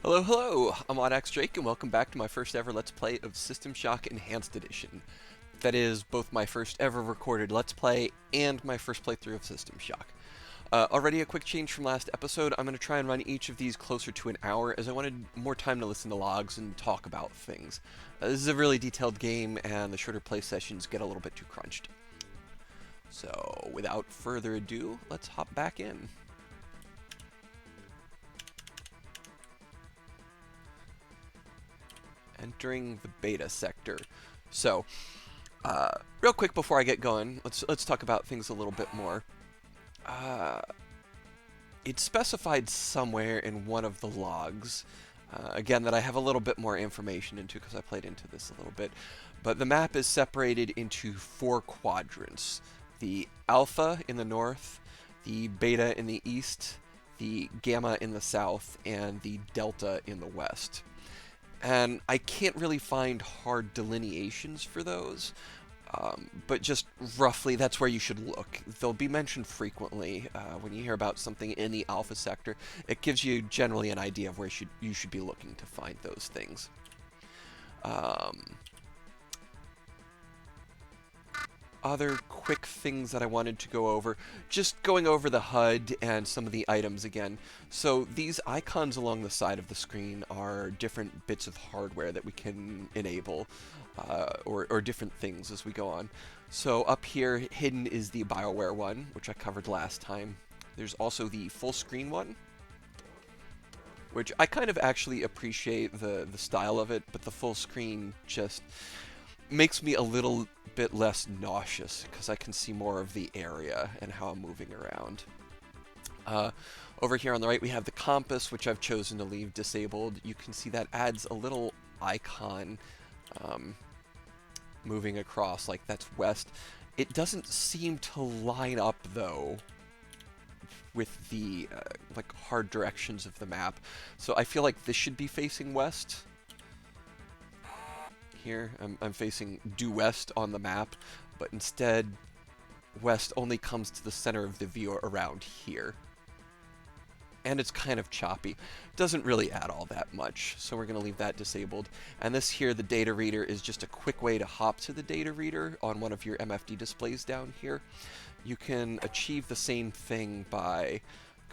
Hello, hello! I'm Odax Drake, and welcome back to my first ever Let's Play of System Shock Enhanced Edition. That is both my first ever recorded Let's Play and my first playthrough of System Shock. Already a quick change from last episode. I'm going to try and run each of these closer to an hour, as I wanted more time to listen to logs and talk about things. This is a really detailed game, and the shorter play sessions get a little bit too crunched. So, without further ado, let's hop back in. Entering the beta sector. So, real quick before I get going, let's talk about things a little bit more. It's specified somewhere in one of the logs, again, that I have a little bit more information into because I played into this a little bit, but the map is separated into 4 quadrants. The alpha in the north, the beta in the east, the gamma in the south, and the delta in the west. And I can't really find hard delineations for those, but just roughly that's where you should look. They'll be mentioned frequently when you hear about something in the alpha sector. It gives you generally an idea of where you should be looking to find those things. Other quick things that I wanted to go over, just going over the HUD and some of the items again. So these icons along the side of the screen are different bits of hardware that we can enable, or different things as we go on. So up here, hidden is the BioWare one, which I covered last time. There's also the full screen one, which I kind of actually appreciate the style of it, but the full screen just makes me a little bit less nauseous because I can see more of the area and how I'm moving around. Over here on the right we have the compass, which I've chosen to leave disabled. You can see that adds a little icon moving across, like that's west. It doesn't seem to line up though with the like hard directions of the map, so I feel like this should be facing west. Here, I'm facing due west on the map, but instead west only comes to the center of the view around here. And it's kind of choppy. Doesn't really add all that much, so we're going to leave that disabled. And this here, the data reader, is just a quick way to hop to the data reader on one of your MFD displays down here. You can achieve the same thing by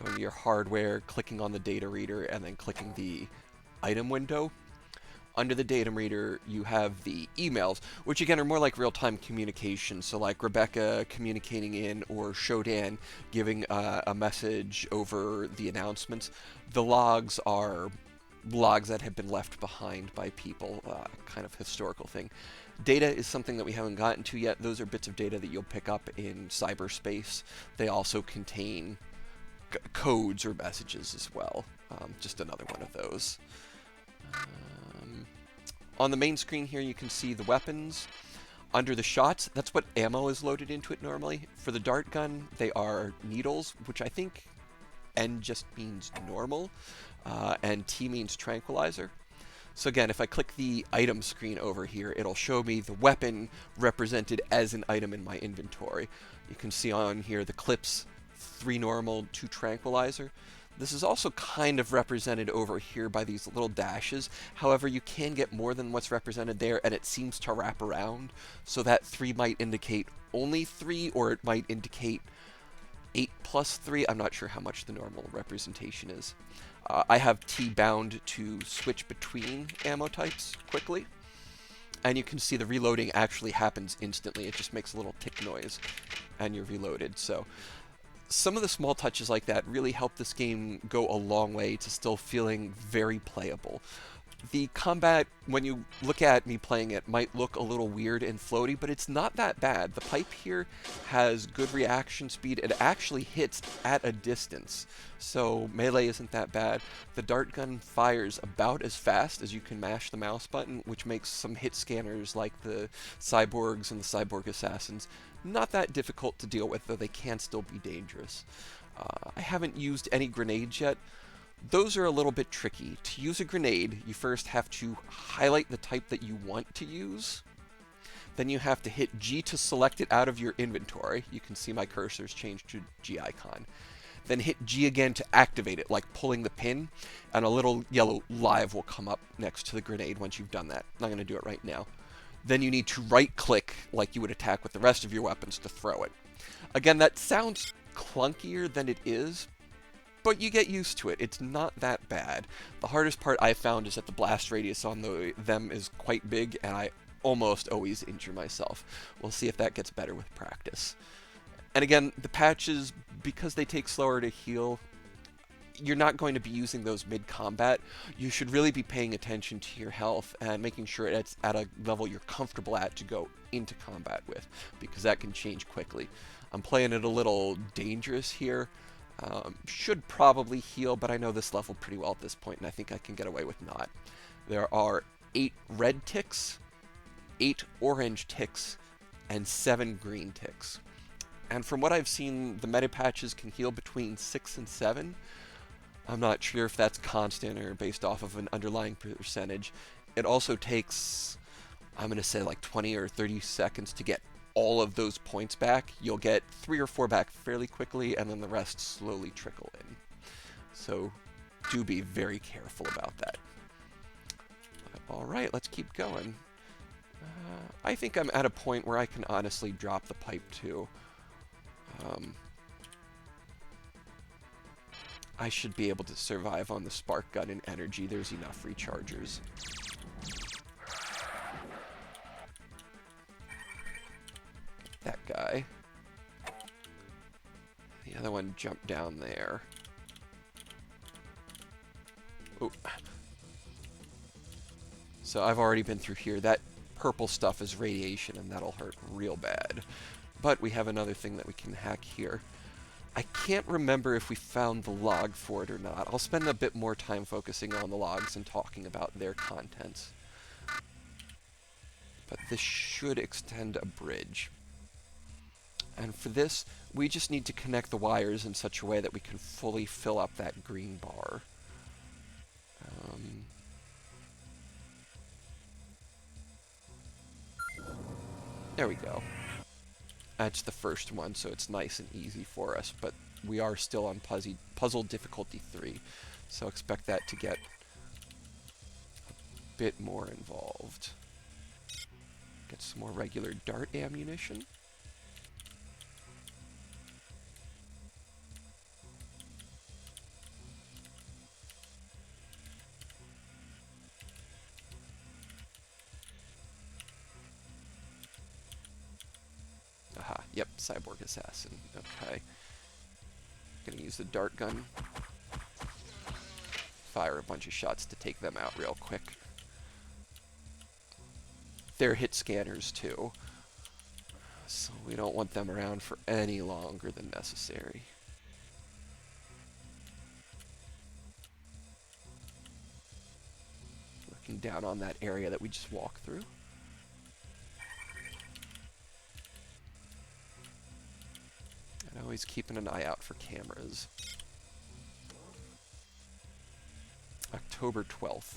going to your hardware, clicking on the data reader, and then clicking the item window. Under the data reader, you have the emails, which again are more like real-time communication. So like Rebecca communicating in, or Shodan giving a message over the announcements. The logs are logs that have been left behind by people, kind of historical thing. Data is something that we haven't gotten to yet. Those are bits of data that you'll pick up in cyberspace. They also contain codes or messages as well. Just another one of those. On the main screen here, you can see the weapons. Under the shots, that's what ammo is loaded into it normally. For the dart gun, they are needles, which I think N just means normal, and T means tranquilizer. So again, if I click the item screen over here, it'll show me the weapon represented as an item in my inventory. You can see on here the clips, 3 normal, 2 tranquilizer. This is also kind of represented over here by these little dashes. However, you can get more than what's represented there, and it seems to wrap around. So that 3 might indicate only 3, or it might indicate 8 plus 3. I'm not sure how much the normal representation is. I have T bound to switch between ammo types quickly. And you can see the reloading actually happens instantly. It just makes a little tick noise, and you're reloaded. So some of the small touches like that really help this game go a long way to still feeling very playable. The combat, when you look at me playing it, might look a little weird and floaty, but it's not that bad. The pipe here has good reaction speed. It actually hits at a distance, so melee isn't that bad. The dart gun fires about as fast as you can mash the mouse button, which makes some hit scanners like the cyborgs and the cyborg assassins not that difficult to deal with, though they can still be dangerous. I haven't used any grenades yet. Those are a little bit tricky. To use a grenade, you first have to highlight the type that you want to use. Then you have to hit G to select it out of your inventory. You can see my cursor's changed to G icon. then hit G again to activate it, like pulling the pin, and a little yellow live will come up next to the grenade once you've done that. I'm not going to do it right now. Then you need to right-click like you would attack with the rest of your weapons to throw it. Again, that sounds clunkier than it is, but you get used to it. It's not that bad. The hardest part I found is that the blast radius on them is quite big, and I almost always injure myself. We'll see if that gets better with practice. And again, the patches, because they take slower to heal, you're not going to be using those mid-combat. You should really be paying attention to your health and making sure it's at a level you're comfortable at to go into combat with, because that can change quickly. I'm playing it a little dangerous here. Should probably heal, but I know this level pretty well at this point, and I think I can get away with not. There are 8 red ticks, 8 orange ticks, and 7 green ticks. And from what I've seen, the meta patches can heal between 6 and 7. I'm not sure if that's constant or based off of an underlying percentage. It also takes, I'm going to say like 20 or 30 seconds to get all of those points back. You'll get 3 or 4 back fairly quickly, and then the rest slowly trickle in. So do be very careful about that. Alright, let's keep going. I think I'm at a point where I can honestly drop the pipe too. I should be able to survive on the spark gun and energy. There's enough rechargers. That guy. The other one jumped down there. Ooh. So I've already been through here. That purple stuff is radiation, and that'll hurt real bad. But we have another thing that we can hack here. I can't remember if we found the log for it or not. I'll spend a bit more time focusing on the logs and talking about their contents. But this should extend a bridge. And for this, we just need to connect the wires in such a way that we can fully fill up that green bar. There we go. That's the first one, so it's nice and easy for us, but we are still on puzzle difficulty 3, so expect that to get a bit more involved. Get some more regular dart ammunition. Aha, yep, cyborg assassin. Okay. Gonna use the dart gun. Fire a bunch of shots to take them out real quick. They're hit scanners too, so we don't want them around for any longer than necessary. Looking down on that area that we just walked through. And always keeping an eye out for cameras. October 12th.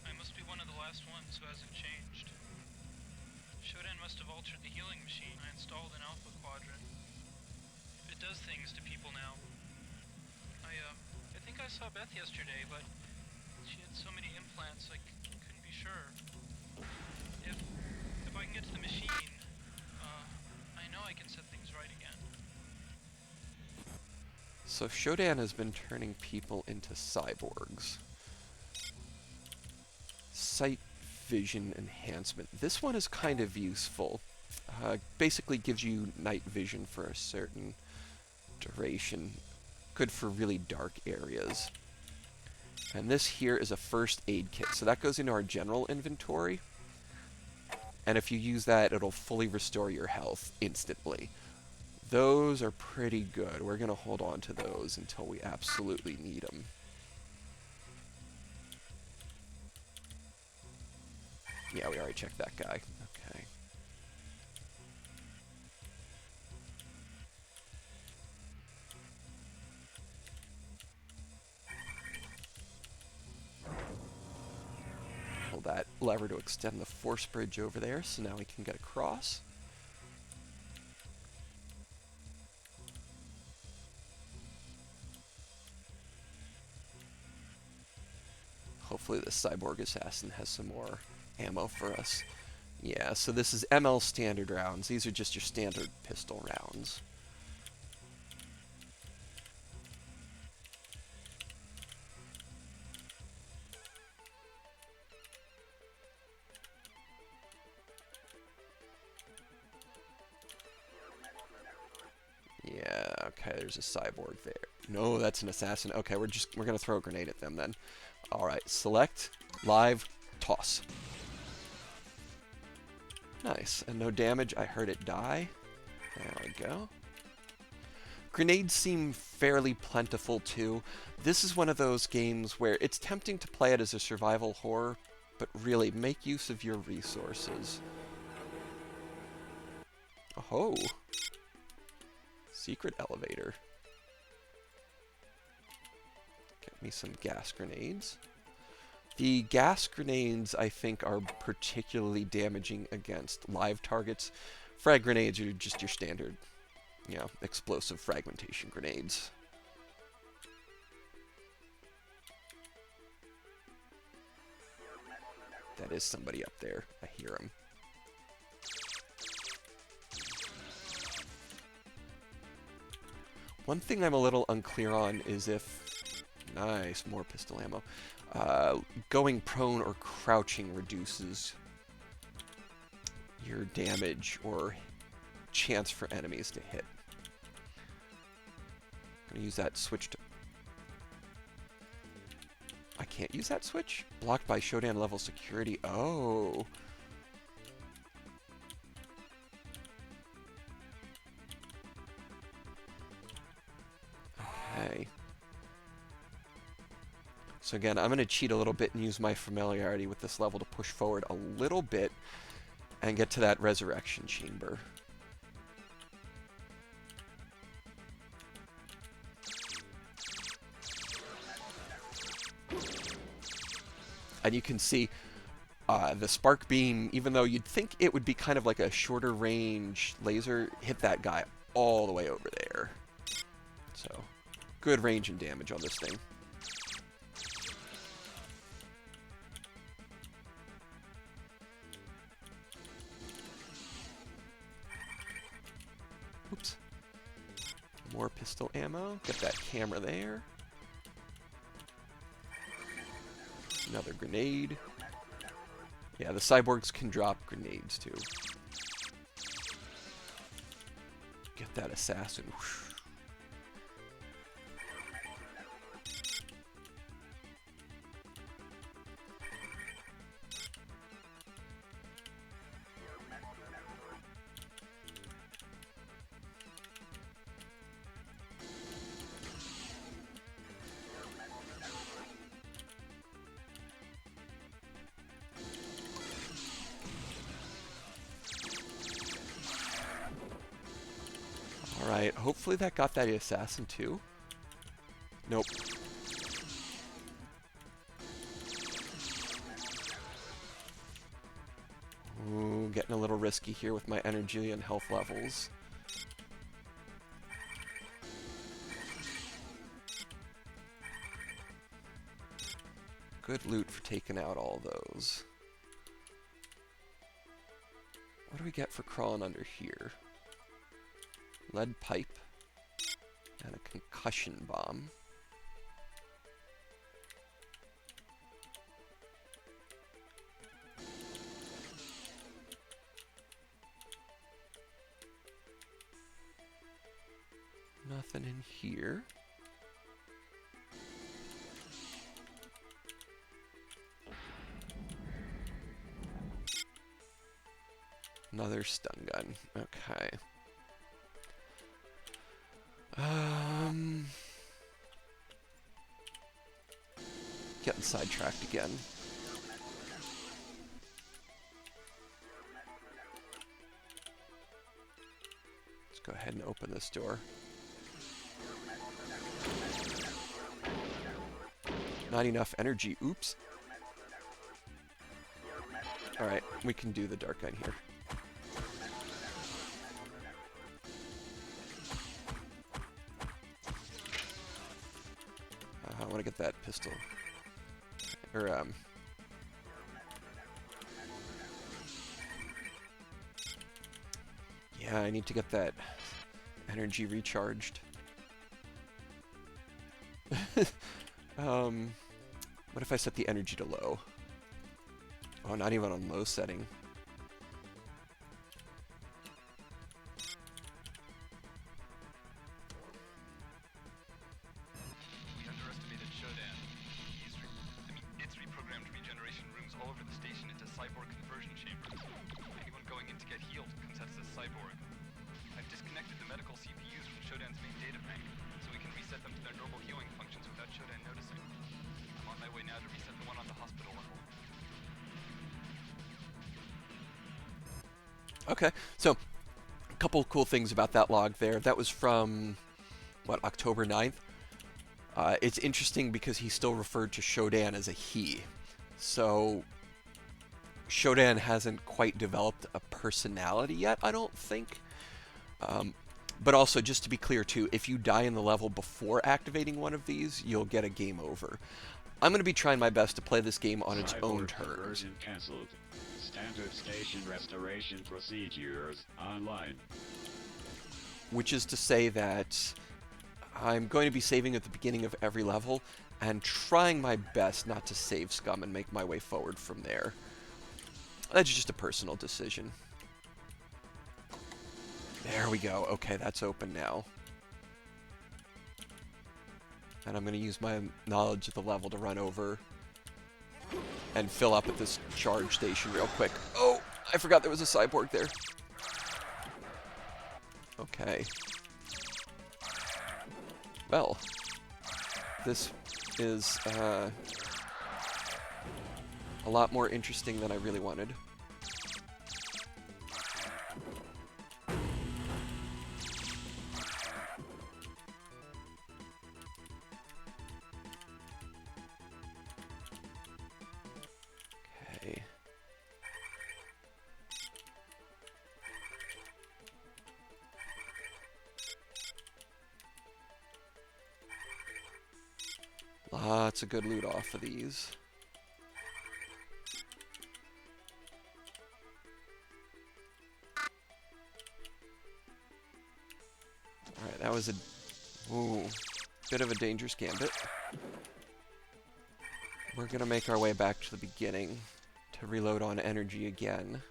I must be one of the last ones who hasn't changed. Shodan must have altered the healing machine I installed in Alpha Quadrant. It does things to people now. I think I saw Beth yesterday, but she had so many implants I couldn't be sure. If I can get to the machine, I know I can set things right again. So Shodan has been turning people into cyborgs. Sight vision enhancement. This one is kind of useful. Basically gives you night vision for a certain duration. Good for really dark areas. And this here is a first aid kit. So that goes into our general inventory. And if you use that, it'll fully restore your health instantly. Those are pretty good. We're going to hold on to those until we absolutely need them. Yeah, we already checked that guy. Okay. Hold that lever to extend the force bridge over there, so now we can get across. Hopefully this cyborg assassin has some more ammo for us. Yeah, so this is ML standard rounds. These are just your standard pistol rounds. Yeah, okay, there's a cyborg there. No, that's an assassin. Okay, we're gonna throw a grenade at them then. Alright, select, live, toss. Nice, and no damage. I heard it die. There we go. Grenades seem fairly plentiful too. This is one of those games where it's tempting to play it as a survival horror, but really make use of your resources. Oh, secret elevator. Get me some gas grenades. The gas grenades, I think, are particularly damaging against live targets. Frag grenades are just your standard, you know, explosive fragmentation grenades. That is somebody up there. I hear him. One thing I'm a little unclear on is if... Nice, more pistol ammo. Going prone or crouching reduces your damage or chance for enemies to hit. I'm gonna use that switch to... I can't use that switch? Blocked by showdown level security. Oh. Okay. So again, I'm going to cheat a little bit and use my familiarity with this level to push forward a little bit and get to that resurrection chamber. And you can see the spark beam, even though you'd think it would be kind of like a shorter range laser, hit that guy all the way over there. So, good range and damage on this thing. Oops. More pistol ammo. Get that camera there. Another grenade. Yeah, the cyborgs can drop grenades too. Get that assassin. Whoosh. Alright, hopefully that got that assassin too. Nope. Ooh, getting a little risky here with my energy and health levels. Good loot for taking out all those. What do we get for crawling under here? Lead pipe and a concussion bomb. Nothing in here. Another stun gun. Okay. Getting sidetracked again. Let's go ahead and open this door. Not enough energy. Oops. Alright, we can do the dark gun here. I want to get that pistol. Or, yeah, I need to get that energy recharged. What if I set the energy to low? Oh, not even on low setting. We underestimated Shodan. It's reprogrammed regeneration rooms all over the station into cyborg conversion chambers. Anyone going in to get healed comes out as a cyborg. I've disconnected the medical CPUs from Shodan's main data bank, so we can reset them to their normal healing functions without Shodan noticing. I'm on my way now to reset the one on the hospital level. Okay, so a couple cool things about that log there. That was from, what, October 9th? It's interesting because he still referred to Shodan as a he. So Shodan hasn't quite developed a personality yet, I don't think. But also, just to be clear too, if you die in the level before activating one of these, you'll get a game over. I'm going to be trying my best to play this game on its own terms. Conversion canceled. Standard station restoration procedures online. Which is to say that I'm going to be saving at the beginning of every level and trying my best not to save scum and make my way forward from there. That's just a personal decision. There we go. Okay, that's open now. And I'm going to use my knowledge of the level to run over and fill up at this charge station real quick. Oh, I forgot there was a cyborg there. Okay. Well, this is a lot more interesting than I really wanted. Okay. Lots of good loot off of these. Alright, that was a bit of a dangerous gambit. We're gonna make our way back to the beginning to reload on energy again.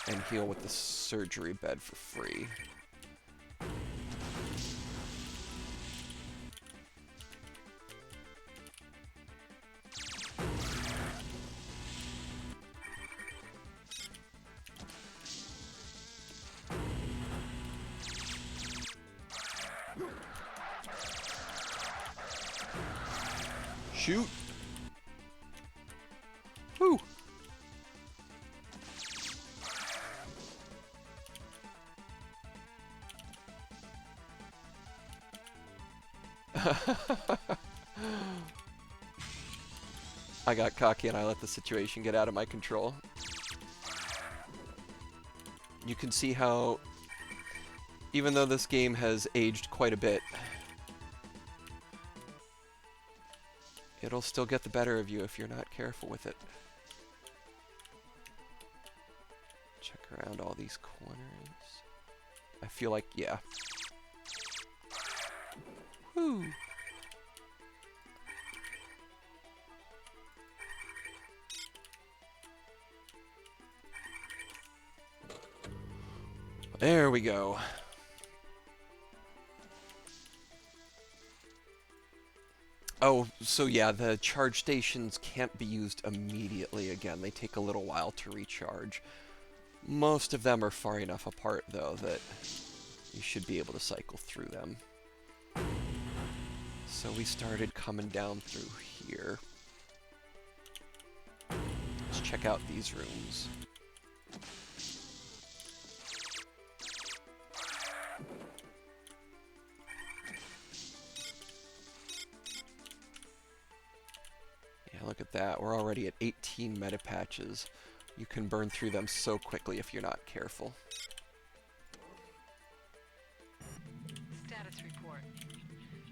And heal with the surgery bed for free. Shoot! Whew! I got cocky and I let the situation get out of my control. You can see how, even though this game has aged quite a bit, it'll still get the better of you if you're not careful with it. Check around all these corners. I feel like, yeah. Whew. There we go. Oh, so yeah, the charge stations can't be used immediately again. They take a little while to recharge. Most of them are far enough apart, though, that you should be able to cycle through them. So we started coming down through here. Let's check out these rooms. Yeah, look at that. We're already at 18 meta patches. You can burn through them so quickly if you're not careful. Status report.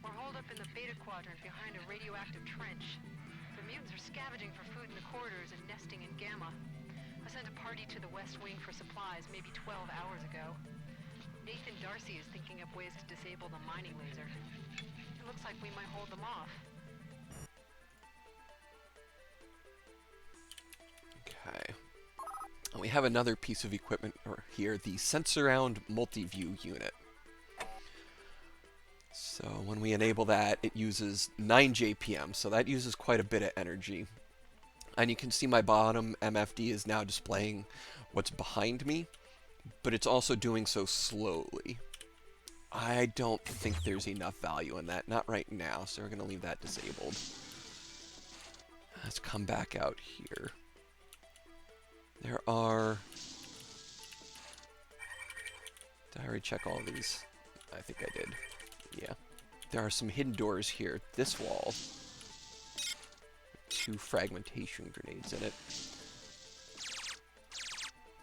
We're holed up in the Beta Quadrant behind a radioactive trench. The mutants are scavenging for food in the corridors and nesting in Gamma. I sent a party to the West Wing for supplies maybe 12 hours ago. Nathan Darcy is thinking up ways to disable the mining laser. It looks like we might hold them off. Okay. And we have another piece of equipment here, the Sensorround Multi-View unit. So when we enable that, it uses 9 JPM, so that uses quite a bit of energy. And you can see my bottom MFD is now displaying what's behind me, but it's also doing so slowly. I don't think there's enough value in that, not right now, so we're going to leave that disabled. Let's come back out here. There are... Did I already check all of these? I think I did. Yeah. There are some hidden doors here. This wall. 2 fragmentation grenades in it.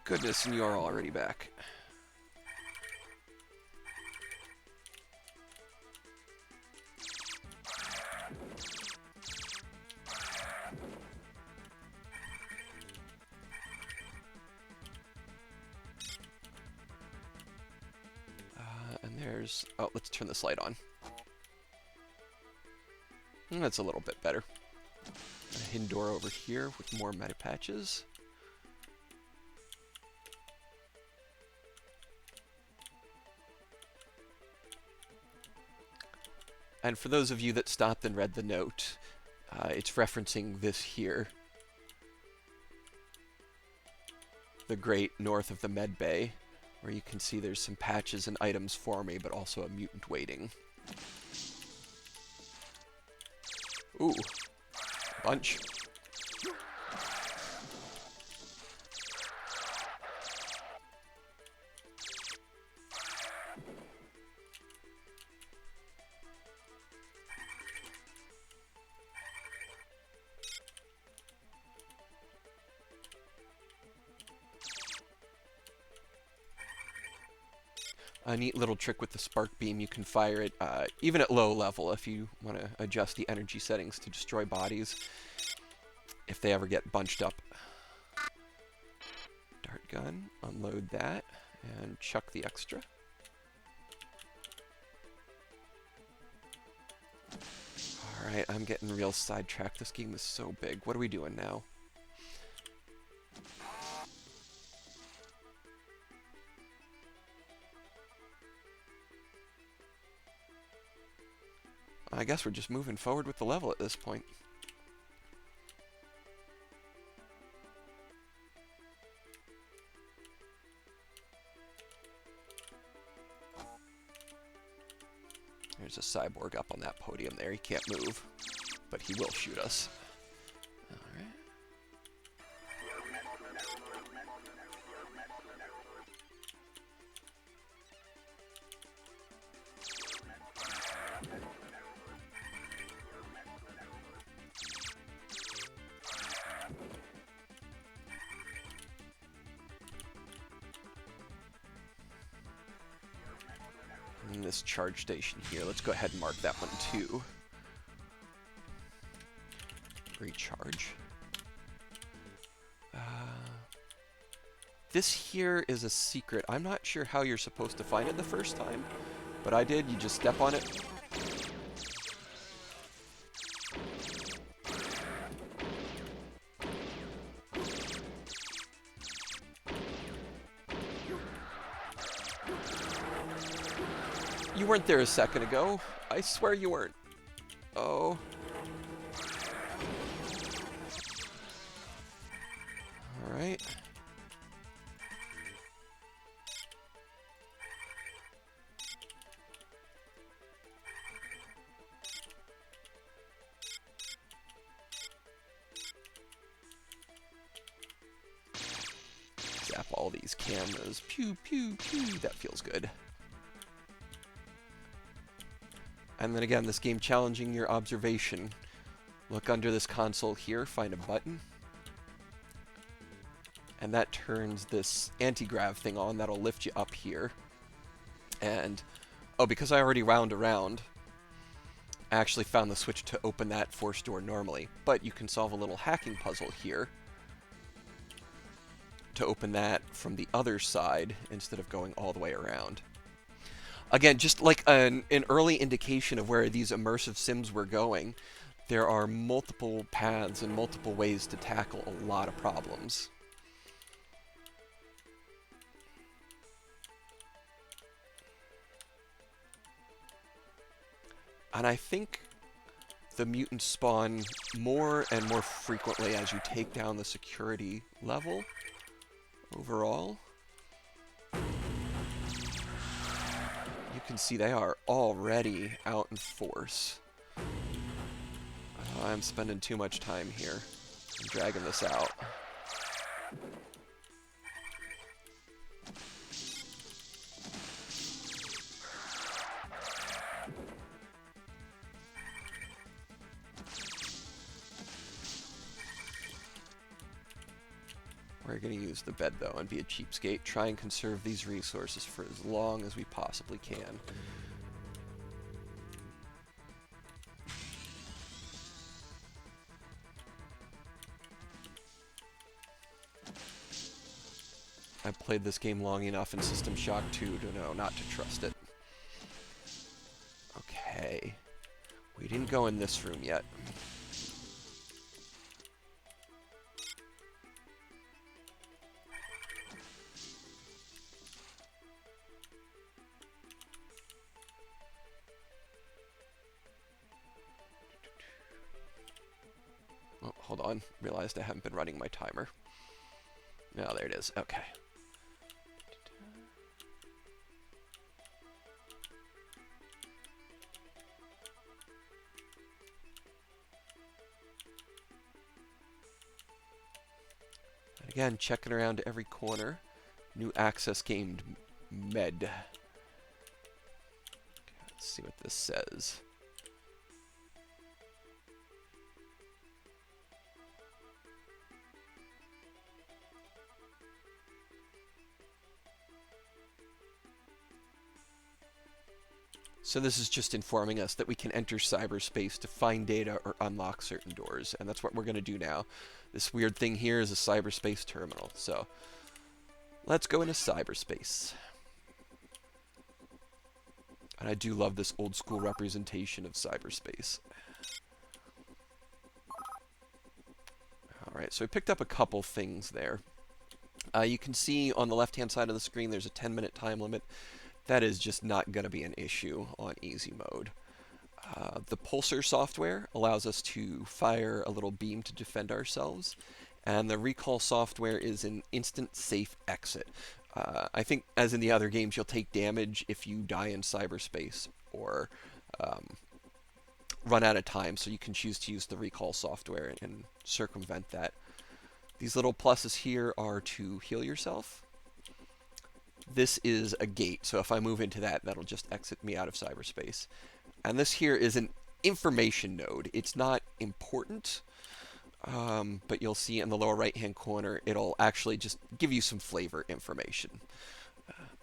Goodness, and you're already back. And there's... Oh, let's turn this light on. That's a little bit better. A hidden door over here with more meta patches. And for those of you that stopped and read the note, it's referencing this here. The grate north of the med bay, where you can see there's some patches and items for me, but also a mutant waiting. Ooh, bunch. A neat little trick with the spark beam, you can fire it even at low level if you want to adjust the energy settings to destroy bodies if they ever get bunched up. Dart gun, unload that, and chuck the extra. Alright, I'm getting real sidetracked. This game is so big. What are we doing now? I guess we're just moving forward with the level at this point. There's a cyborg up on that podium there. He can't move, but he will shoot us. Alright. And this charge station here, let's go ahead and mark that one too. Recharge. This here is a secret. I'm not sure how you're supposed to find it the first time, but I did. You just step on it. You weren't there a second ago. I swear you weren't. Oh. Alright. Zap all these cameras. Pew, pew, pew. That feels good. And then again, this game challenging your observation. Look under this console here, find a button. And that turns this anti-grav thing on that'll lift you up here. And, oh, because I already wound around, I actually found the switch to open that force door normally, but you can solve a little hacking puzzle here to open that from the other side instead of going all the way around. Again, just like an early indication of where these immersive sims were going, there are multiple paths and multiple ways to tackle a lot of problems. And I think the mutants spawn more and more frequently as you take down the security level overall. You can see they are already out in force. I'm spending too much time here. I'm dragging this out. We're going to use the bed, though, and be a cheapskate. Try and conserve these resources for as long as we possibly can. I've played this game long enough in System Shock 2 to know not to trust it. Okay. We didn't go in this room yet. Oh, hold on. Realized I haven't been running my timer. No, there it is. Okay. And again, checking around every corner. New access gained med. Okay, let's see what this says. So this is just informing us that we can enter cyberspace to find data or unlock certain doors, and that's what we're going to do now. This weird thing here is a cyberspace terminal, so let's go into cyberspace. And I do love this old school representation of cyberspace. Alright, so we picked up a couple things there. You can see on the left-hand side of the screen there's a 10-minute time limit. That is just not going to be an issue on easy mode. The pulsar software allows us to fire a little beam to defend ourselves, and the recall software is an instant safe exit. I think, as in the other games, you'll take damage if you die in cyberspace or run out of time, so you can choose to use the recall software and circumvent that. These little pluses here are to heal yourself. This is a gate, so if I move into that, that'll just exit me out of cyberspace. And this here is an information node. It's not important, but you'll see in the lower right-hand corner, it'll actually just give you some flavor information.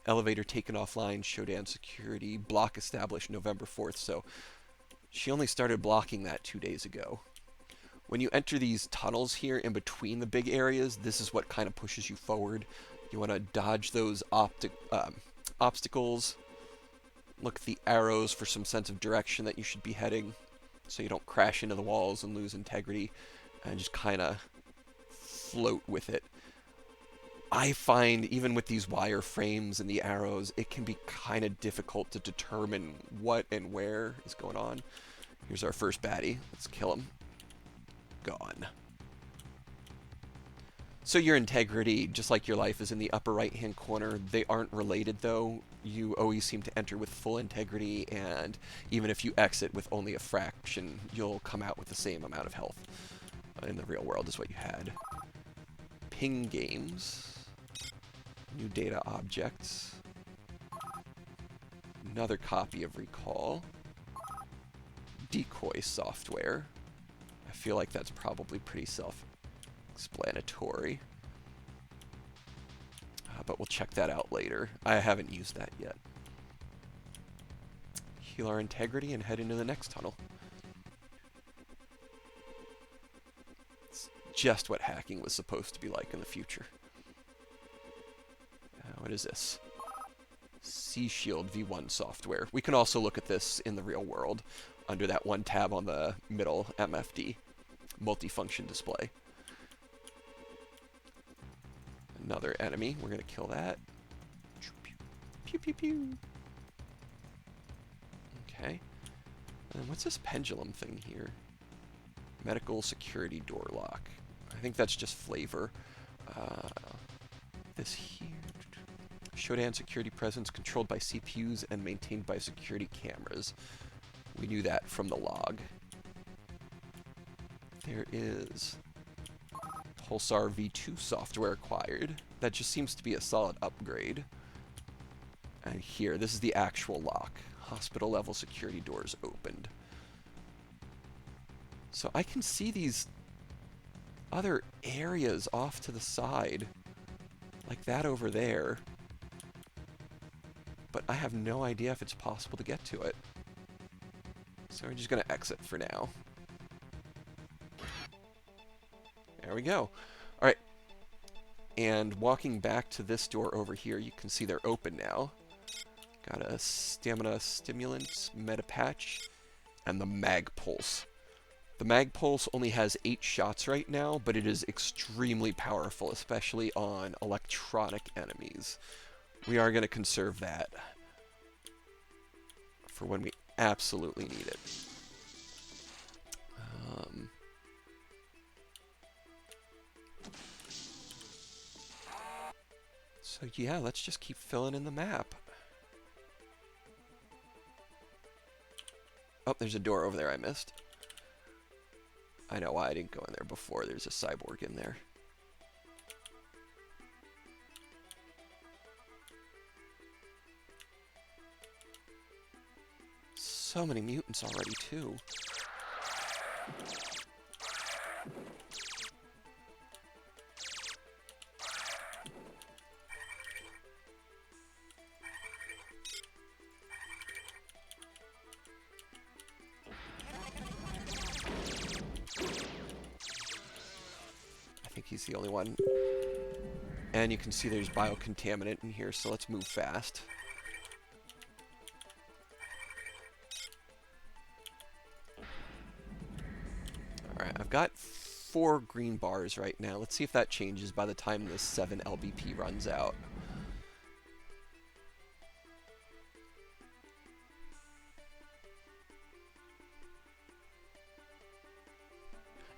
Elevator taken offline, showdown security, block established November 4th, so she only started blocking that 2 days ago. When you enter these tunnels here in between the big areas, this is what kind of pushes you forward. You want to dodge those obstacles, look at the arrows for some sense of direction that you should be heading so you don't crash into the walls and lose integrity, and just kind of float with it. I find, even with these wire frames and the arrows, it can be kind of difficult to determine what and where is going on. Here's our first baddie. Let's kill him. Gone. So your integrity, just like your life, is in the upper right-hand corner. They aren't related, though. You always seem to enter with full integrity, and even if you exit with only a fraction, you'll come out with the same amount of health in the real world as what you had. Ping games. New data objects. Another copy of Recall. Decoy software. I feel like that's probably pretty self-explanatory. But we'll check that out later. I haven't used that yet. heal our integrity, and head into the next tunnel. It's just what hacking was supposed to be like in the future. What is this? C-Shield V1 software. We can also look at this in the real world under that one tab on the middle MFD, multifunction display. Another enemy. We're going to kill that. Pew, pew, pew. Okay. And what's this pendulum thing here? Medical security door lock. I think that's just flavor. This here. Shodan security presence controlled by CPUs and maintained by security cameras. We knew that from the log. There is Pulsar V2 software acquired. That just seems to be a solid upgrade. And here, this is the actual lock. Hospital level security doors opened. So I can see these other areas off to the side, like that over there. But I have no idea if it's possible to get to it. So we're just going to exit for now. There we go. Alright. And walking back to this door over here, you can see they're open now. Got a stamina stimulant, meta patch, and the mag pulse. The mag pulse only has 8 shots right now, but it is extremely powerful, especially on electronic enemies. We are going to conserve that for when we absolutely need it. So yeah, let's just keep filling in the map. Oh, there's a door over there I missed. I know why I didn't go in there before. There's a cyborg in there. So many mutants already, too. I think he's the only one. And you can see there's biocontaminant in here, so let's move fast. Alright, I've got 4 green bars right now. Let's see if that changes by the time this 7 LBP runs out.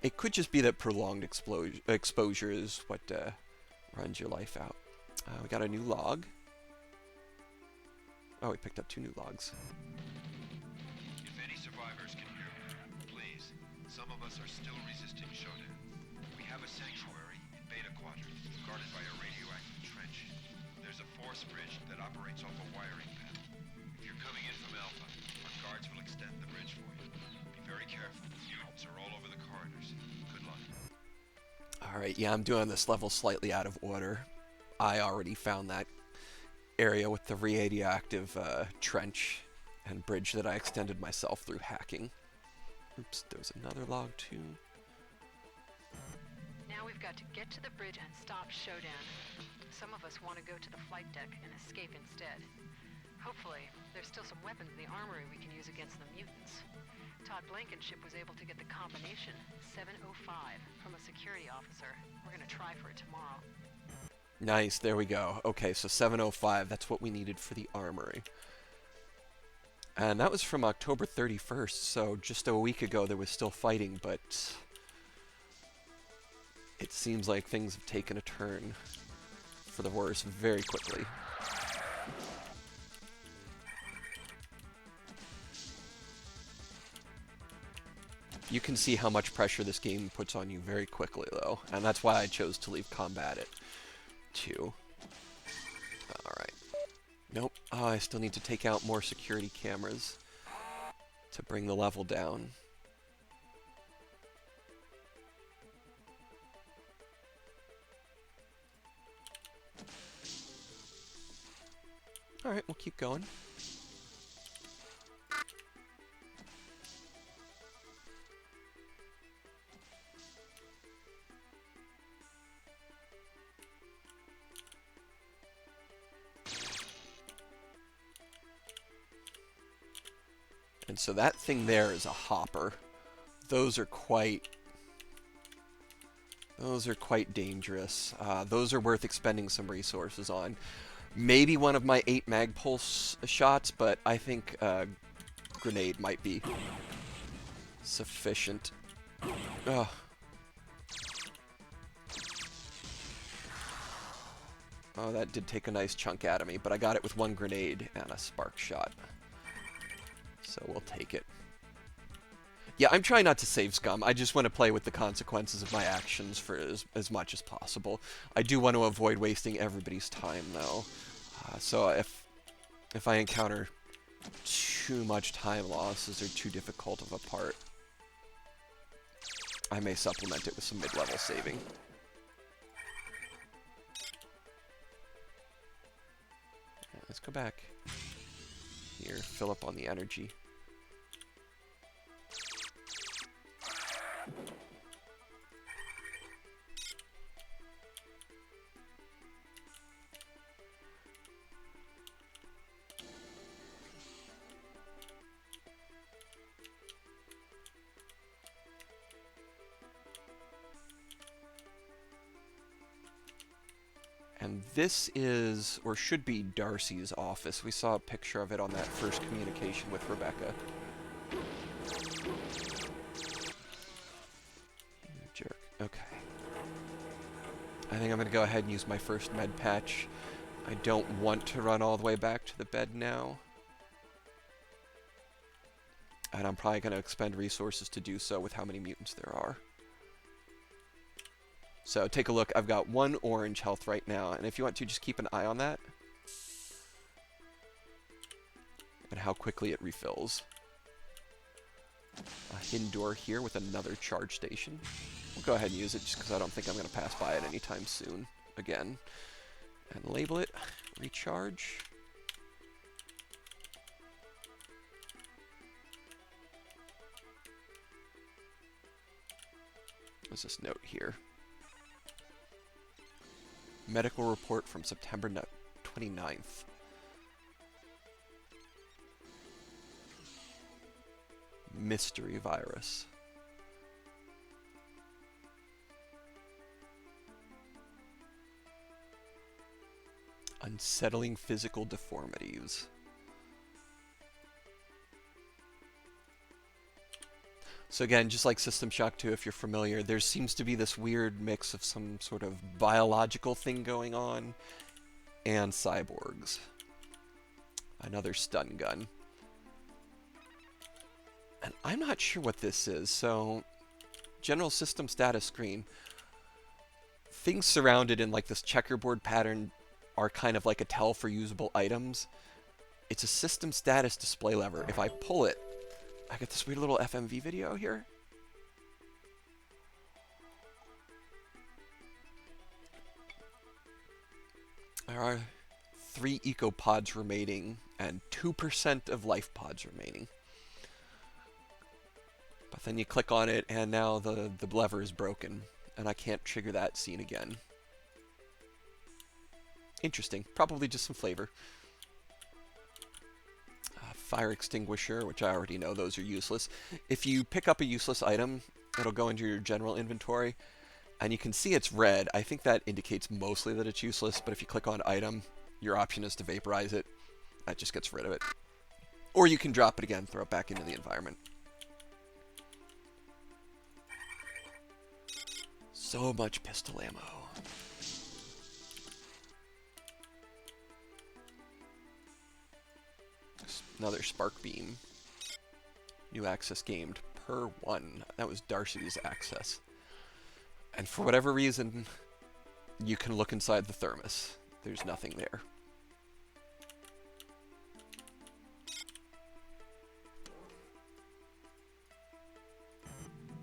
It could just be that prolonged exposure is what runs your life out. We got a new log. Oh, we picked up 2 new logs. If any survivors can hear me, please. Some of us are still resisting Shodan. We have a sanctuary in Beta Quadrant, guarded by a radioactive trench. There's a force bridge that operates off a wiring panel. If you're coming in from Alpha, our guards will extend the bridge for you. Be very careful. Mutants are all over the corridors. Good luck. Alright, yeah, I'm doing this level slightly out of order. I already found that area with the radioactive trench and bridge that I extended myself through hacking. Oops, there's another log too. Now we've got to get to the bridge and stop Shodan. Some of us want to go to the flight deck and escape instead. Hopefully, there's still some weapons in the armory we can use against the mutants. Todd Blankenship was able to get the combination 705 from a security officer. We're gonna try for it tomorrow. Nice, there we go. Okay, so 705, that's what we needed for the armory. And that was from October 31st, so just a week ago there was still fighting, but it seems like things have taken a turn for the worse very quickly. You can see how much pressure this game puts on you very quickly, though, and that's why I chose to leave combat at 2. Alright. Nope. Oh, I still need to take out more security cameras to bring the level down. Alright, we'll keep going. And so that thing there is a hopper. Those are quite dangerous. Those are worth expending some resources on. Maybe one of my 8 mag pulse shots, but I think grenade might be sufficient. Ugh. Oh, that did take a nice chunk out of me, but I got it with 1 grenade and a spark shot. So we'll take it. Yeah, I'm trying not to save scum. I just want to play with the consequences of my actions for as much as possible. I do want to avoid wasting everybody's time, though. So if I encounter too much time losses or too difficult of a part, I may supplement it with some mid-level saving. Yeah, let's go back here, fill up on the energy. And this is, or should be, Darcy's office. We saw a picture of it on that first communication with Rebecca. Jerk. Okay. I think I'm going to go ahead and use my first med patch. I don't want to run all the way back to the bed now. And I'm probably going to expend resources to do so with how many mutants there are. So take a look. I've got 1 orange health right now, and if you want to, just keep an eye on that. And how quickly it refills. A hidden door here with another charge station. We'll go ahead and use it just because I don't think I'm going to pass by it anytime soon. Again. And label it. Recharge. What's this note here? Medical report from September 29th. Mystery virus. Unsettling physical deformities. So again, just like System Shock 2, if you're familiar, there seems to be this weird mix of some sort of biological thing going on and cyborgs. Another stun gun. And I'm not sure what this is, so general system status screen. Things surrounded in like this checkerboard pattern are kind of like a tell for usable items. It's a system status display lever. If I pull it, I get this weird little FMV video here. There are 3 eco pods remaining and 2% of life pods remaining. But then you click on it and now the lever is broken and I can't trigger that scene again. Interesting. Probably just some flavor. Fire extinguisher, which I already know those are useless. If you pick up a useless item, it'll go into your general inventory, and you can see it's red. I think that indicates mostly that it's useless, but if you click on item, your option is to vaporize it. That just gets rid of it. Or you can drop it again, throw it back into the environment. So much pistol ammo. Another spark beam. New access gained per 1. That was Darcy's access. And for whatever reason, you can look inside the thermos. There's nothing there.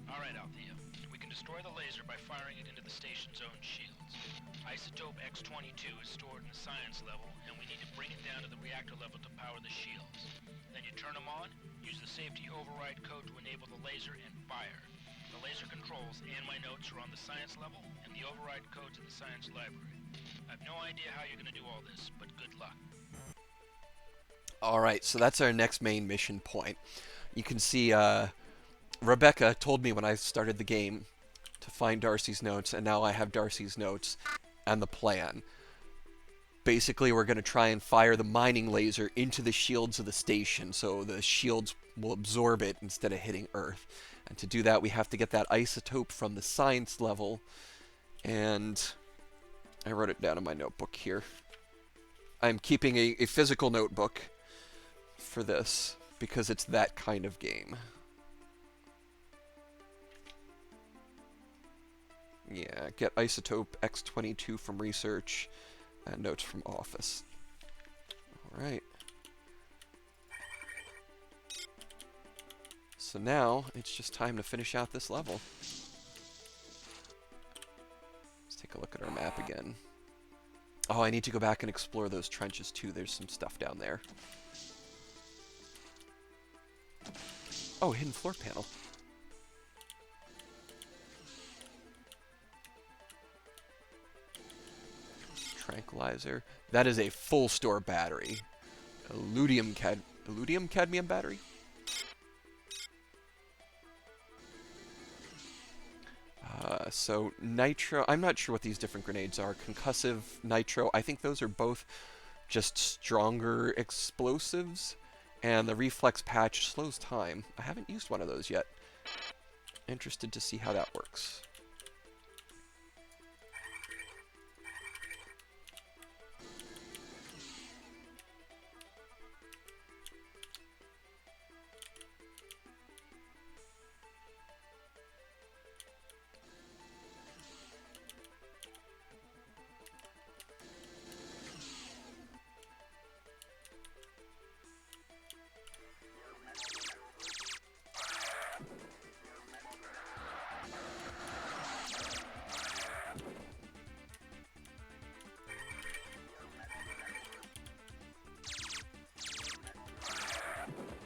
Alright, Althea. We can destroy the laser by firing it into the station's own shields. Isotope X-22 is stored in the science level, and we need to bring it down to the reactor level to power the shields. Then you turn them on, use the safety override code to enable the laser, and fire. The laser controls and my notes are on the science level, and the override code's in the science library. I have no idea how you're going to do all this, but good luck. Alright, so that's our next main mission point. You can see Rebecca told me when I started the game to find Darcy's notes, and now I have Darcy's notes and the plan. Basically, we're going to try and fire the mining laser into the shields of the station, so the shields will absorb it instead of hitting Earth. And to do that, we have to get that isotope from the science level, and I wrote it down in my notebook here. I'm keeping a physical notebook for this, because it's that kind of game. Yeah, get isotope X22 from research, and notes from office. Alright. So now, it's just time to finish out this level. Let's take a look at our map again. Oh, I need to go back and explore those trenches too. There's some stuff down there. Oh, hidden floor panel. Tranquilizer. That is a full store battery. Illudium cadmium battery? So nitro, I'm not sure what these different grenades are. Concussive, nitro, I think those are both just stronger explosives. And the reflex patch slows time. I haven't used one of those yet. Interested to see how that works.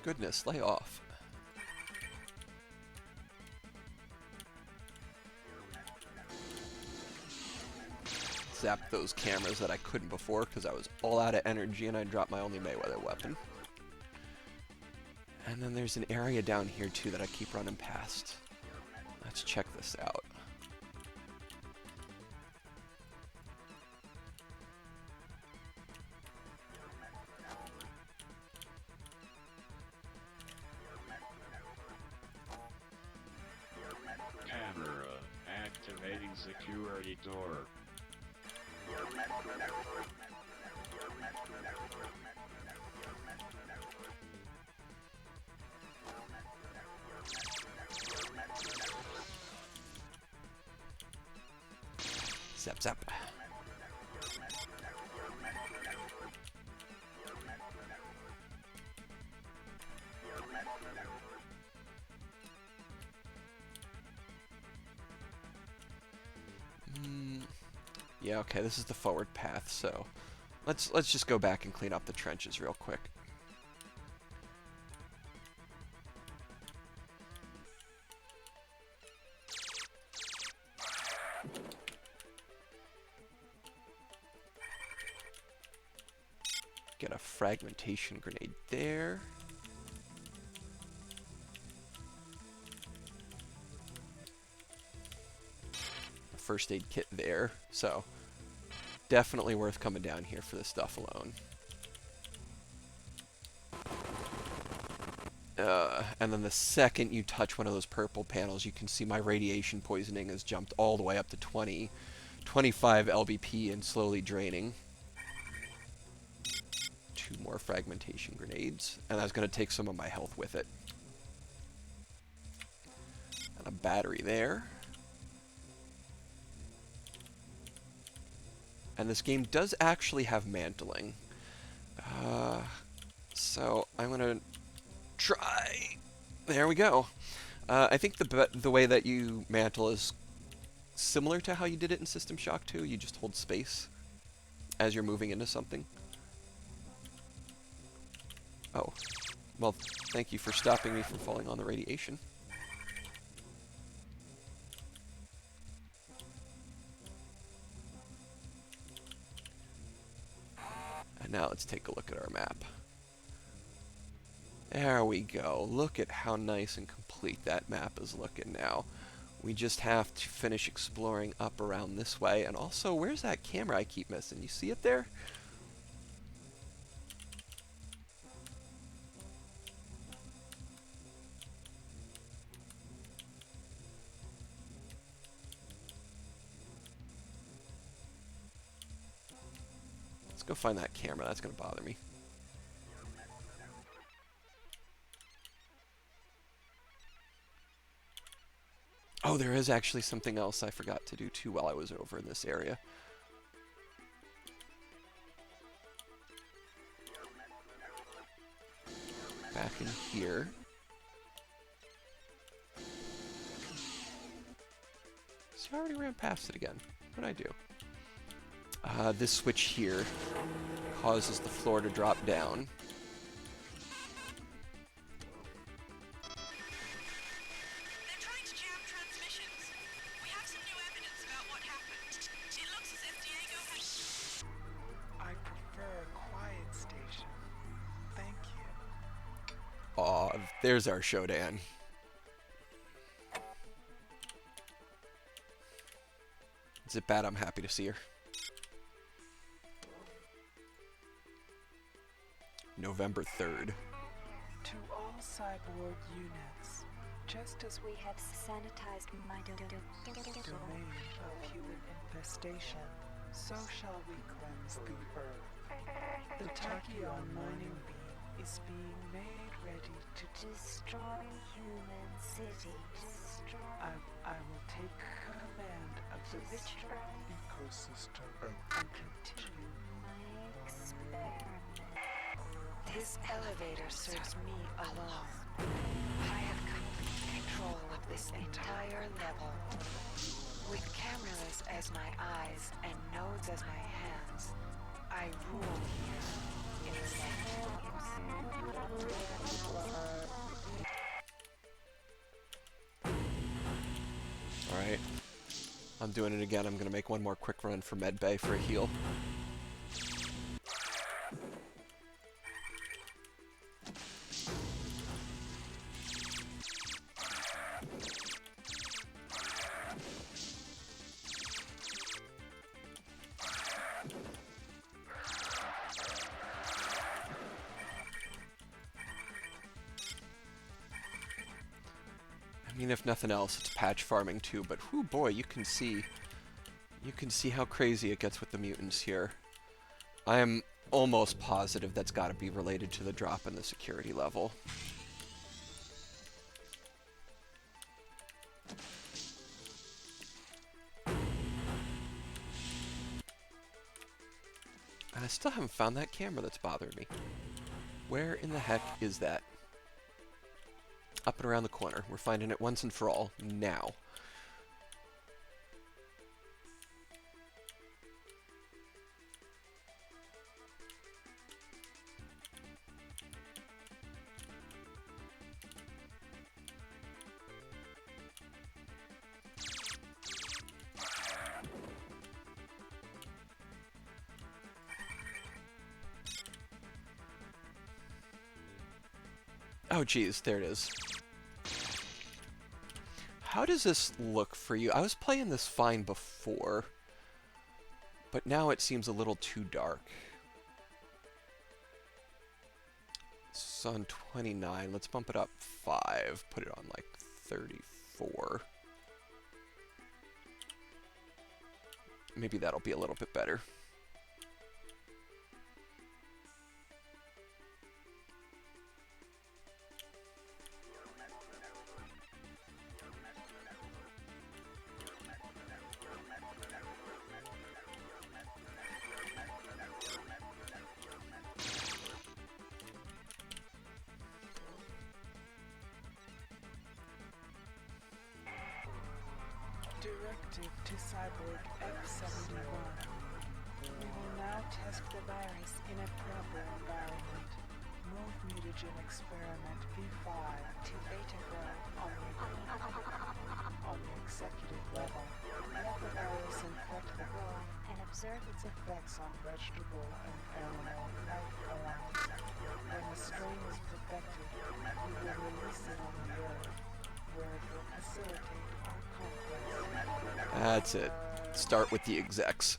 Goodness, lay off. Zap those cameras that I couldn't before because I was all out of energy and I dropped my only Mayweather weapon. And then there's an area down here too that I keep running past. Let's check this out. Camera. Activating security door. Zap, zap. Yeah, okay, this is the forward path, so let's just go back and clean up the trenches real quick. Get a fragmentation grenade there. A first aid kit there, so definitely worth coming down here for this stuff alone. And then the second you touch one of those purple panels, you can see my radiation poisoning has jumped all the way up to 25 LBP and slowly draining. 2 more fragmentation grenades, and that's going to take some of my health with it. And a battery there. And this game does actually have mantling. So I'm going to try. There we go. I think the way that you mantle is similar to how you did it in System Shock 2. You just hold space as you're moving into something. Oh. Well, thank you for stopping me from falling on the radiation. And now let's take a look at our map. There we go. Look at how nice and complete that map is looking now. We just have to finish exploring up around this way. And also, where's that camera I keep missing? You see it there? Let's go find that camera. That's going to bother me. Oh, there is actually something else I forgot to do too while I was over in this area. Back in here. See, I already ran past it again. What did I do? This switch here causes the floor to drop down. They're trying to jam transmissions. We have some new evidence about what happened. It looks as if Diego has... I prefer a quiet station. Thank you. Aw, there's our Shodan. Is it bad? I'm happy to see her. November 3rd. To all cyborg units, just as we have sanitized my domain of human infestation, so shall we cleanse the earth. The tachyon mining beam is being made ready to destroy human cities. I will take command of the rich ecosystem and continue my experiment. This elevator serves me alone. I have complete control of this entire level. With cameras as my eyes and nodes as my hands, I rule here in Alright. I'm doing it again. I'm going to make one more quick run for Med Bay for a heal. I mean, if nothing else, it's patch farming too, but whoo boy, you can see how crazy it gets with the mutants here. I am almost positive that's got to be related to the drop in the security level. And I still haven't found that camera that's bothered me. Where in the heck is that? Up and around the corner. We're finding it once and for all, now. Oh geez, there it is. How does this look for you? I was playing this fine before, but now it seems a little too dark. It's on 29. Let's bump it up 5. Put it on like 34. Maybe that'll be a little bit better. Directive to Cyborg F-71. We will now test the virus in a proper environment. Move mutagen experiment V5 to beta grow on the executive level. Let the virus infect the growth and observe its effects on vegetable and animal life forms. When the strain is perfected, we will release it on the Earth, where it will facilitate our conquest. That's it. Start with the execs.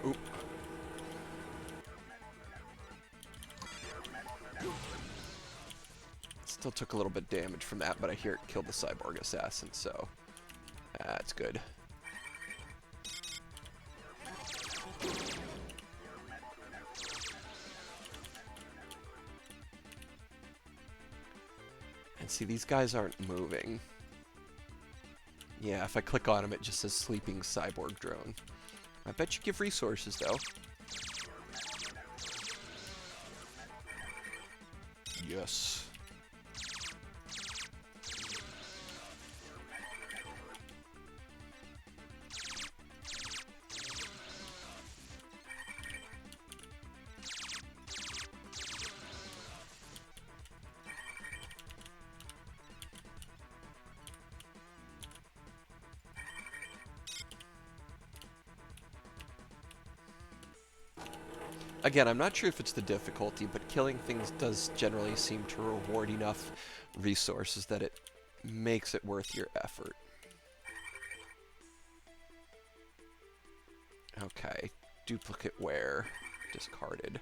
Oop. Still took a little bit damage from that, but I hear it killed the cyborg assassin, so that's good. And see, these guys aren't moving. Yeah, if I click on them, it just says sleeping cyborg drone. I bet you give resources, though. Yes. Again, I'm not sure if it's the difficulty, but killing things does generally seem to reward enough resources that it makes it worth your effort. Okay, duplicate where? Discarded.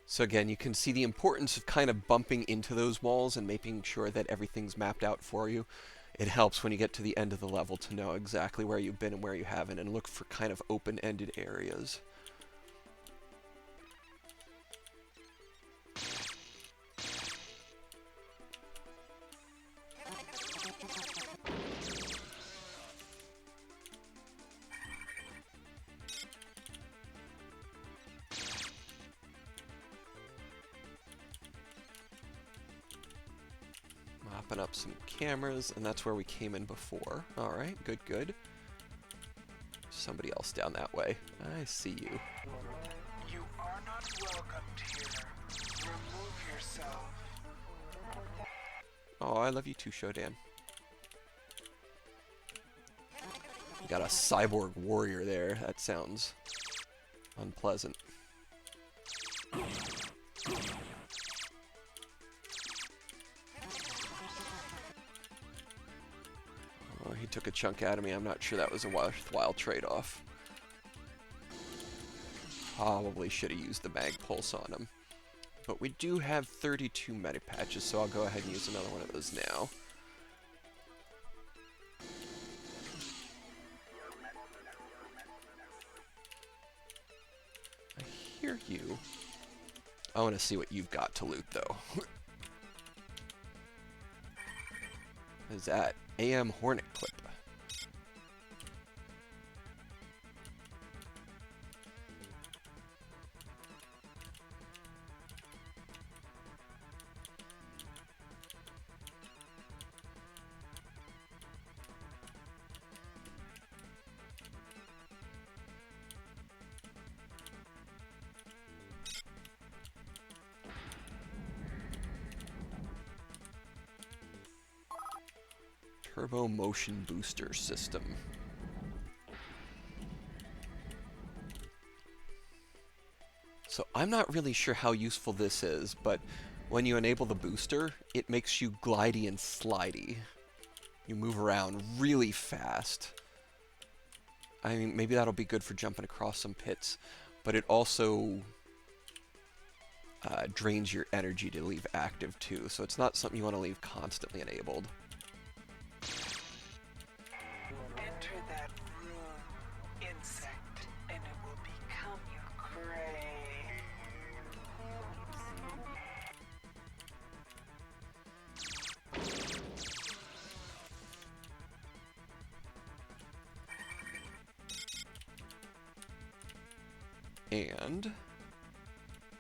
So again, you can see the importance of kind of bumping into those walls and making sure that everything's mapped out for you. It helps when you get to the end of the level to know exactly where you've been and where you haven't, and look for kind of open-ended areas. Mopping up some cameras, and that's where we came in before. Alright, good, good. Somebody else down that way. I see you. You are not welcomed here. Remove yourself. Oh, I love you too, Shodan. You got a cyborg warrior there. That sounds unpleasant. Oh, he took a chunk out of me. I'm not sure that was a worthwhile trade-off. Probably should have used the mag pulse on him. But we do have 32 meta patches, so I'll go ahead and use another one of those now. I hear you. I want to see what you've got to loot, though. What is that? AM Hornet Clip. Turbo Motion Booster System. So I'm not really sure how useful this is, but when you enable the booster, it makes you glidey and slidey. You move around really fast. I mean, maybe that'll be good for jumping across some pits, but it also drains your energy to leave active too, so it's not something you want to leave constantly enabled. Enter that room, insect, and it will become your prey. And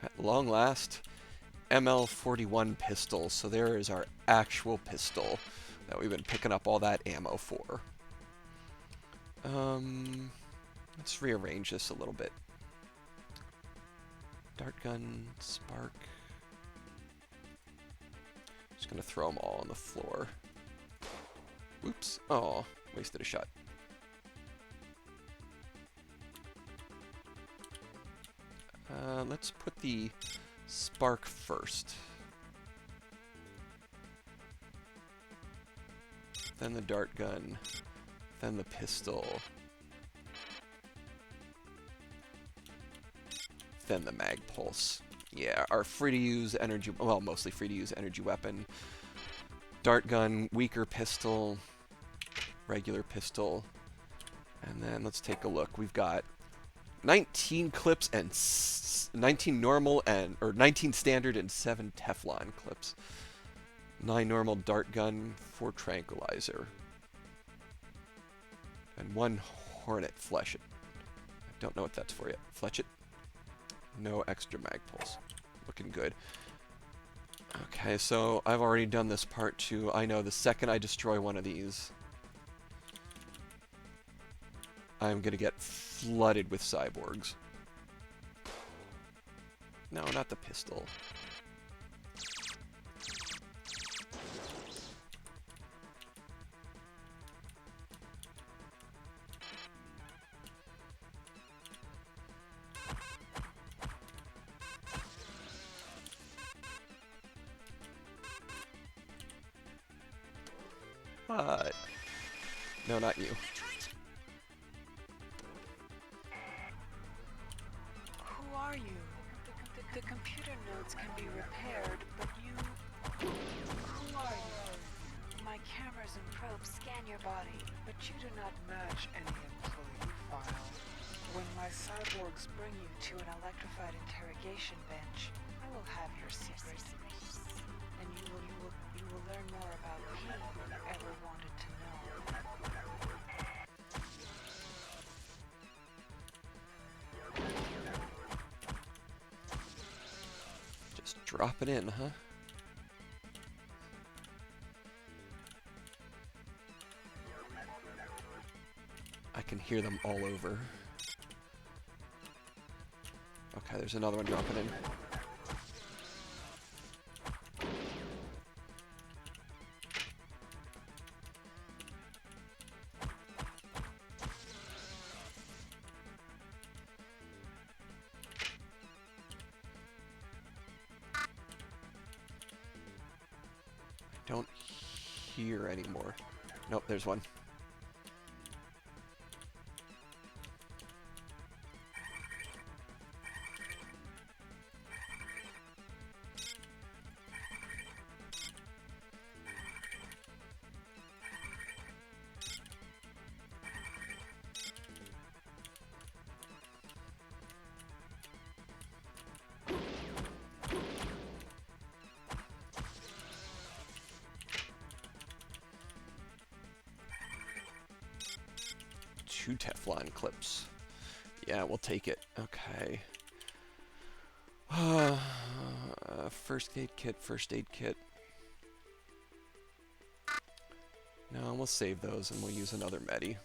at long last, ML41 pistol. So there is our actual pistol that we've been picking up all that ammo for. Let's rearrange this a little bit. Dart gun, spark. Just gonna throw them all on the floor. Oops. Oh, wasted a shot. Let's put the spark first. Then the dart gun. Then the pistol. Then the mag pulse. Yeah, our free to use energy, well, mostly free to use energy weapon. Dart gun, weaker pistol, regular pistol. And then let's take a look. We've got 19 clips and 19 normal and, or 19 standard and 7 Teflon clips. 9 normal dart gun, 4 tranquilizer. And 1 hornet fletchet. I don't know what that's for yet. Fletchet? No extra mag pulse. Looking good. Okay, so I've already done this part too. I know the second I destroy one of these, I'm gonna get flooded with cyborgs. No, not the pistol. No, not you. Who are you? The computer nodes can be repaired, but you... Who are you? My cameras and probes scan your body, but you do not match any employee file. When my cyborgs bring you to an electrified interrogation bench, I will have your secret. And you will learn more about me than you ever wanted to know. Just drop it in, huh? I can hear them all over. Okay, there's another one dropping in. Don't hear anymore. Nope, there's one. Two Teflon clips. Yeah, we'll take it. Okay. First aid kit, first aid kit. No, we'll save those and we'll use another medi.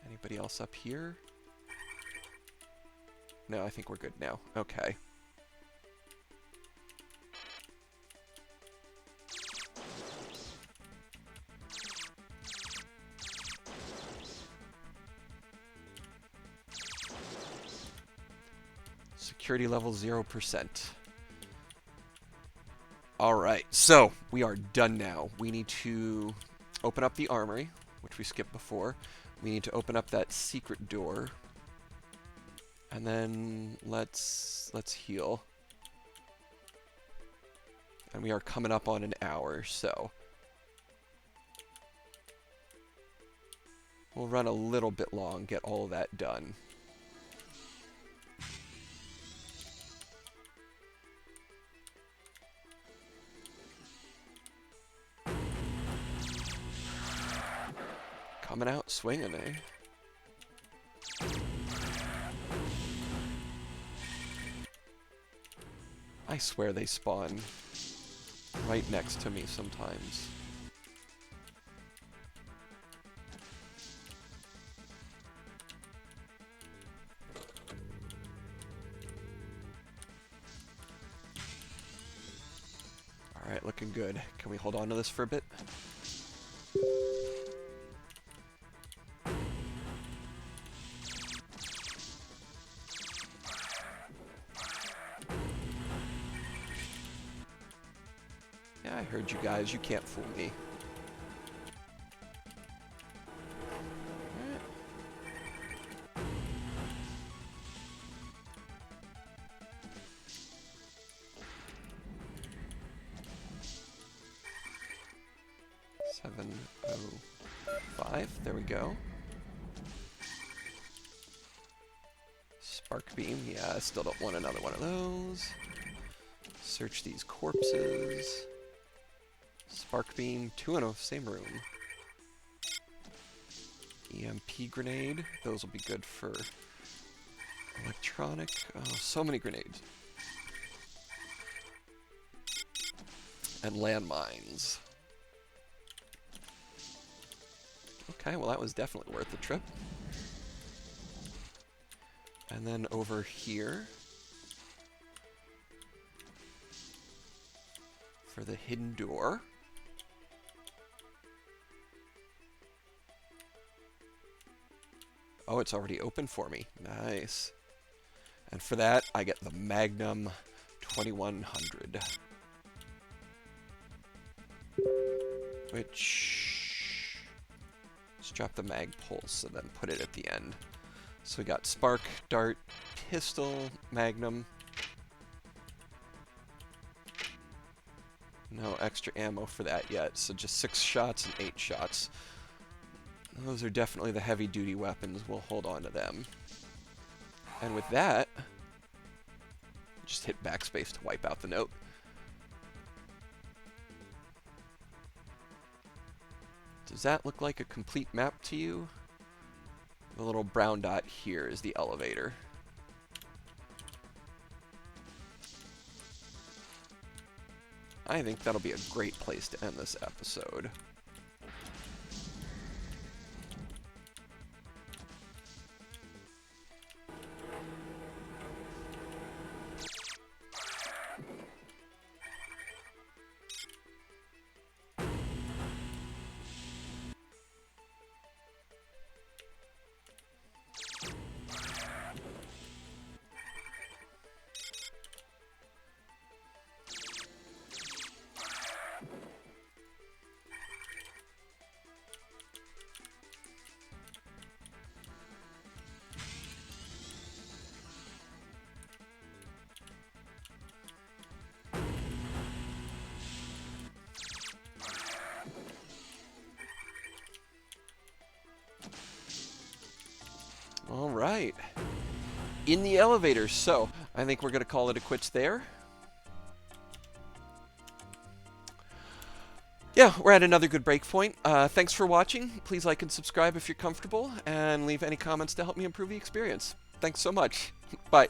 Anybody else up here? No, I think we're good now. Okay. Security level 0%. Alright, so we are done now. We need to open up the armory, which we skipped before. We need to open up that secret door. And then let's heal. And we are coming up on an hour, so we'll run a little bit long, get all of that done. Coming out swinging, eh? I swear they spawn right next to me sometimes. Alright, looking good. Can we hold on to this for a bit? Yeah, I heard you guys. You can't fool me. Alright. $7.05. There we go. Spark beam. Yeah, I still don't want another one of those. Search these corpses. Spark beam. 2 in a same room. EMP grenade. Those will be good for electronic. Oh, so many grenades. And landmines. Okay, well that was definitely worth the trip. And then over here, for the hidden door. Oh, it's already open for me. Nice. And for that, I get the Magnum 2100. Which... let's drop the mag pulse and then put it at the end. So we got spark, dart, pistol, magnum. No extra ammo for that yet, so just 6 shots and 8 shots. Those are definitely the heavy-duty weapons. We'll hold on to them. And with that, just hit backspace to wipe out the note. Does that look like a complete map to you? The little brown dot here is the elevator. I think that'll be a great place to end this episode. All right. In the elevator. So, I think we're going to call it a quits there. Yeah, we're at another good break point. Thanks for watching. Please like and subscribe if you're comfortable, and leave any comments to help me improve the experience. Thanks so much. Bye.